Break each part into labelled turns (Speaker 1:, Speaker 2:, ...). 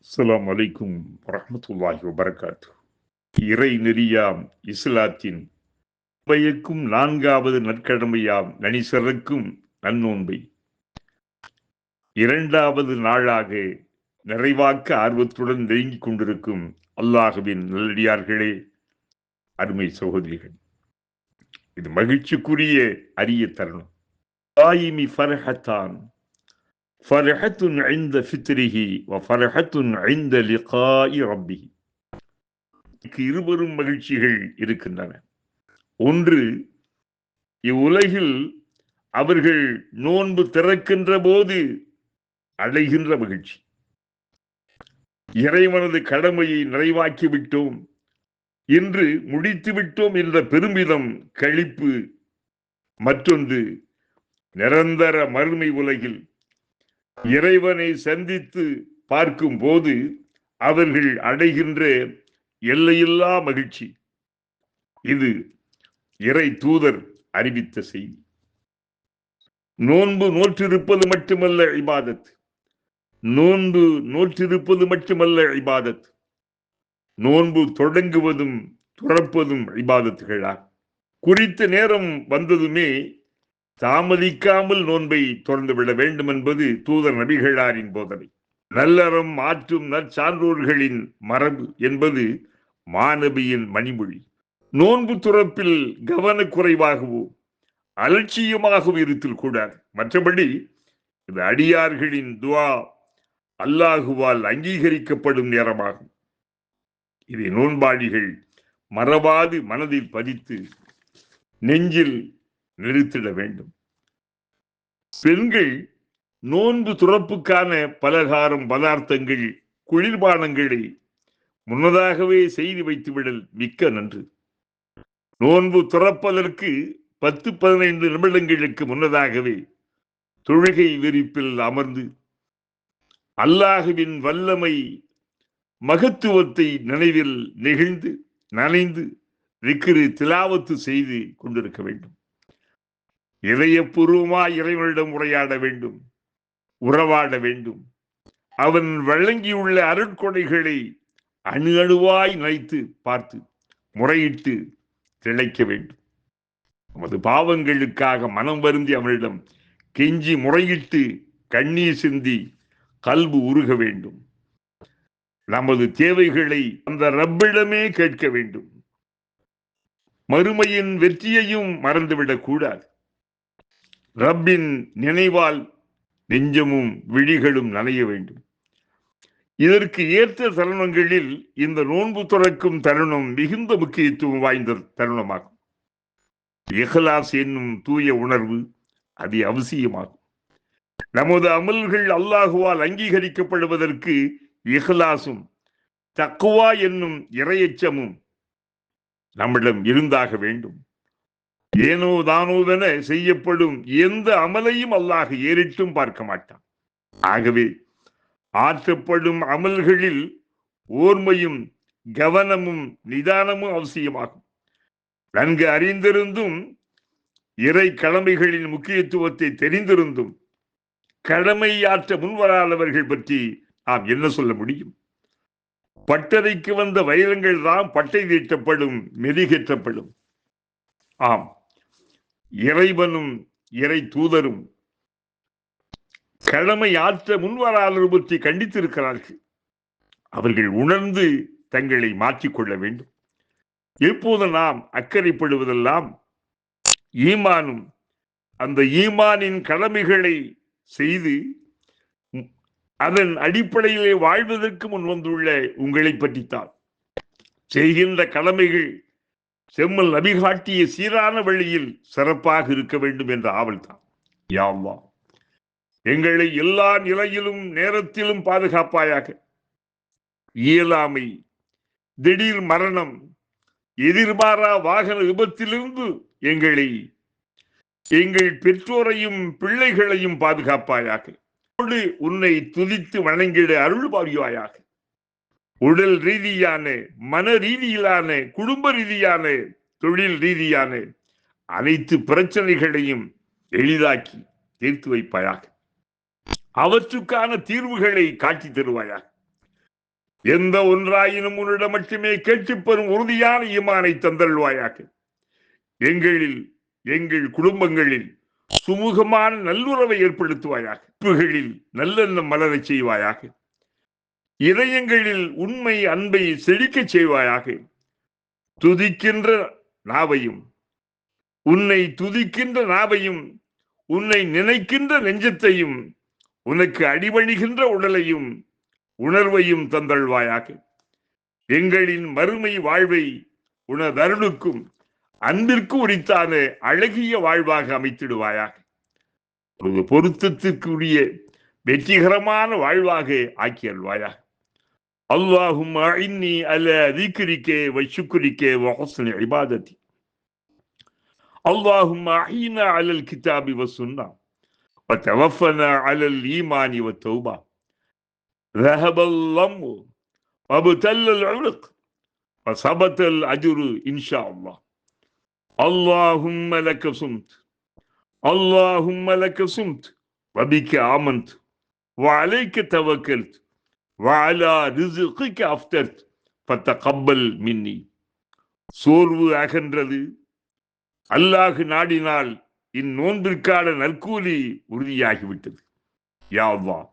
Speaker 1: அஸ்ஸலாமு அலைக்கும் வரஹ்மத்துல்லாஹி வபரகாத்து. இறை நெறியாம் இஸ்லாத்தின் பயக்கும் 4வது நற்கடமையாம் நனிசறக்கும் நன்னோன்பை 2வது நாளாக நிறைவாக்க ஆர்வத்துடன் நெருங்கிக் கொண்டிருக்கும் அல்லாஹ்வின் நல்லடியார்களே, அருமை சகோதரிகள், இது மகிழ்ச்சிக்குரிய அரிய தருணம். தாயிமி ஃபர்ஹத்தான், ஃபர்ஹத்துன் இன்த ஃபித்ரிஹி வ ஃபர்ஹத்துன் இன்த லிகாஇ ரப்பிஹி. இருவரும் மகிழ்ச்சிகள் இருக்கின்றன. ஒன்று, இவ்வுலகில் அவர்கள் நோன்பு திறக்கின்ற போது அடைகின்ற மகிழ்ச்சி, இறைவனது கடமையை நிறைவாக்கி விட்டோம், இன்று முடித்து விட்டோம் என்ற பெருமிதம், களிப்பு. மற்றொன்று, நிரந்தர மறுமை உலகில் இறைவனை சந்தித்து பார்க்கும் போது அவர்கள் அடைகின்ற எல்லையில்லா மகிழ்ச்சி. இது இறை தூதர் அறிவித்த செய்தி. நோன்பு நோற்றிருப்பது மட்டுமல்ல இபாதத், நோன்பு நோற்றிருப்பது மட்டுமல்ல இபாதத், நோன்பு தொடங்குவதும் துறப்பதும் இபாதத்துகளா. குறித்த நேரம் வந்ததுமே தாமதிக்காமல் நோன்பை திறந்துவிட வேண்டும் என்பது தூதர் நபிகளாரின் போதனை. நல்லறம் மாற்றும் நற்சான்றோர்களின் மரபு என்பது மாநபியின் மணிமொழி. நோன்பு துறப்பில் கவனக்குறைவாகவோ அலட்சியமாகவும் இருத்தல் கூடாது. மற்றபடி இது அடியார்களின் துஆ அல்லாஹுவால் அங்கீகரிக்கப்படும் நேரமாகும். இதை நோன்பாளிகள் மறவாது மனதில் பதித்து நெஞ்சில் நிறுத்திட வேண்டும். பெண்கள் நோன்பு துறப்புக்கான பலகாரம், பதார்த்தங்கள், குளிர்பானங்களை முன்னதாகவே செய்து வைத்துவிடல் மிக்க நன்று. நோன்பு துறப்பதற்கு 10-15 நிமிடங்களுக்கு முன்னதாகவே தொழுகை விரிப்பில் அமர்ந்து அல்லாஹுவின் வல்லமை, மகத்துவத்தை நினைவில் நெகிழ்ந்து நனைந்து திக்ரு திலாவத்து செய்து கொண்டிருக்க வேண்டும். இதயபூர்வமாய் இறைவனிடம் உரையாட வேண்டும், உறவாட வேண்டும். அவன் வழங்கியுள்ள அருட்கொடைகளை அணு அணுவாய் நினைத்து பார்த்து முறையிட்டு திளைக்க வேண்டும். நமது பாவங்களுக்காக மனம் வருந்தி அவனிடம் கெஞ்சி முறையிட்டு கண்ணீர் சிந்தி கல்பு உருக வேண்டும். நமது தேவைகளை அந்த ரப்பிடமே கேட்க வேண்டும். மறுமையின் வெற்றியையும் மறந்துவிடக் கூடாது. ரப்பின் நினைவால் நெஞ்சமும் விழிகளும் நனைய வேண்டும். இதற்கு ஏற்ற தருணங்களில் இந்த நோன்பு துறக்கும் தருணம் மிகுந்த முக்கியத்துவம் வாய்ந்த தருணமாகும். இஹ்லாஸ் என்னும் தூய உணர்வு அது அவசியமாகும். நமது அமல்கள் அல்லாஹுவால் அங்கீகரிக்கப்படுவதற்கு இஹ்லாசும் தக்வா என்னும் இறையச்சமும் நம்மிடம் இருந்தாக வேண்டும். ஏனோ தானோவென செய்யப்படும் எந்த அமலையும் அல்லாஹ் ஏறிட்டும் பார்க்க மாட்டான். ஆகவே ஆற்றப்படும் அமல்களில் ஓர்மையும் கவனமும் நிதானமும் அவசியமாகும். நன்கு அறிந்திருந்தும் இறை கடமைகளின் முக்கியத்துவத்தை தெரிந்திருந்தும் கடமையாற்ற முன்வராதவர்கள் பற்றி நாம் என்ன சொல்ல முடியும்? பட்டறைக்கு வந்த வைரங்கள் தான் பட்டை தீட்டப்படும், மெருகேற்றப்படும். ஆம், இறைவனும் இறை தூதரும் கடமை ஆற்ற முன்வராதவர் பற்றி கண்டித்திருக்கிறார்கள். அவர்கள் உணர்ந்து தங்களை மாற்றிக்கொள்ள வேண்டும். எப்போது நாம் அக்கறைப்படுவதெல்லாம் ஈமானும் அந்த ஈமானின் கடமைகளை செய்து அதன் அடிப்படையிலே வாழ்வதற்கு முன் வந்துள்ள உங்களை பற்றித்தான். செய்கின்ற கடமைகள் செம்மல் நபி காட்டிய சீரான வழியில் சிறப்பாக இருக்க வேண்டும் என்ற ஆவல் தான். யா அல்லாஹ், எங்களை எல்லா நிலையிலும் நேரத்திலும் பாதுகாப்பாயாக. இயலாமை, திடீர் மரணம், எதிர்பாரா வாகன விபத்திலிருந்து எங்களை, எங்கள் பெற்றோரையும் பிள்ளைகளையும் பாதுகாப்பாயாக. உன்னை துதித்து வணங்கிட அருள் பாவியாயாக. உடல் ரீதியான, மன ரீதியிலான, குடும்ப ரீதியான, தொழில் ரீதியான அனைத்து பிரச்சனைகளையும் எளிதாக்கி தீர்த்து வைப்பாயாக. அவற்றுக்கான தீர்வுகளை காட்டி தருவாயாக. எந்த ஒன்றாயினும் உன்னிடம் மட்டுமே கேட்டுப் பெறும் உறுதியான ஈமானை தந்தல்வாயாக. எங்களில் எங்கள் குடும்பங்களில் சுமூகமான நல்லுறவை ஏற்படுத்துவாயாக. புகளில் நல்லெண்ணம் மலரச் செய்வாயாக. இதயங்களில் உண்மை அன்பை செழிக்கச் செய்வாயாக. துதிக்கின்ற நாவையும் உன்னை துதிக்கின்ற நாவையும் உன்னை நினைக்கின்ற நெஞ்சத்தையும் உனக்கு அடிபணிகின்ற உடலையும் உணர்வையும் தந்தல்வாயாக. எங்களின் மறுமை வாழ்வை உனதருளுக்கும் அன்பிற்கு உரித்தான அழகிய வாழ்வாக அமைத்திடுவாயாக. ஒரு பொருத்தத்திற்குரிய வெற்றிகரமான வாழ்வாக ஆக்கியல்வாயாக. அல்லாஹும்ம இன்னி அலா திக்ரிகே வ ஷுக்ரிகே வ ஹுஸ்னி இபாதத்தி. அல்லாஹும்ம அஹ்யினா அலல் கிதாபி வ சுன்னா வ தவஃபனா அலல் ஈமானி வ தௌபா. ذهب الظم وابتل العرق وثبت الأجر إن شاء الله. اللهم لك صمت اللهم لك صمت وبك آمنت وعليك توكلت وعلى رزقك أفطرت فتقبل مني. சோர்வு அகன்றது. அல்லாஹ் நாடினால் இந்நோன்பிற்கான நற்கூலி உறுதியாகிவிட்டது. யா அல்லாஹ்,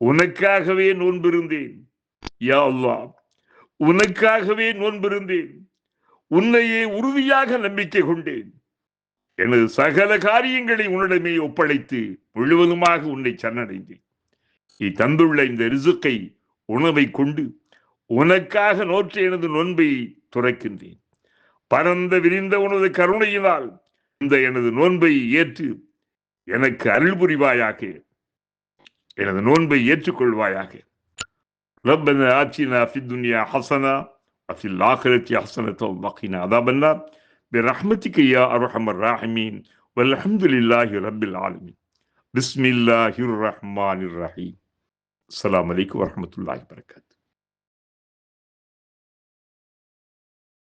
Speaker 1: உனக்காகவே நோன்பிருந்தேன். யா அல்லாஹ், உனக்காகவே நோன்பிருந்தேன். உன்னையே உறுதியாக நம்பிக்கை கொண்டேன். எனது சகல காரியங்களை உன்னிடமே ஒப்படைத்து முழுவதுமாக உன்னை சரணடைந்தேன். நீ தந்துள்ள இந்த ரிசுக்கை உணவை கொண்டு உனக்காக நோற்ற எனது நோன்பை துறக்கின்றேன். பரந்த விரிந்த உனது கருணையினால் இந்த எனது நோன்பை ஏற்று எனக்கு அருள் புரிவாயாக. எனது நோன்பை ஏற்றுக்கொள்வாயாக. ரப்பனா ஆத்தினா ஃபித் துன்யா ஹஸனா وفي الآخرة حسنة وقنا عذاب النار برحمتك يا أرحم الراحمين والحمد لله رب العالمين. بسم الله الرحمن الرحيم. السلام عليكم ورحمة الله وبركاته.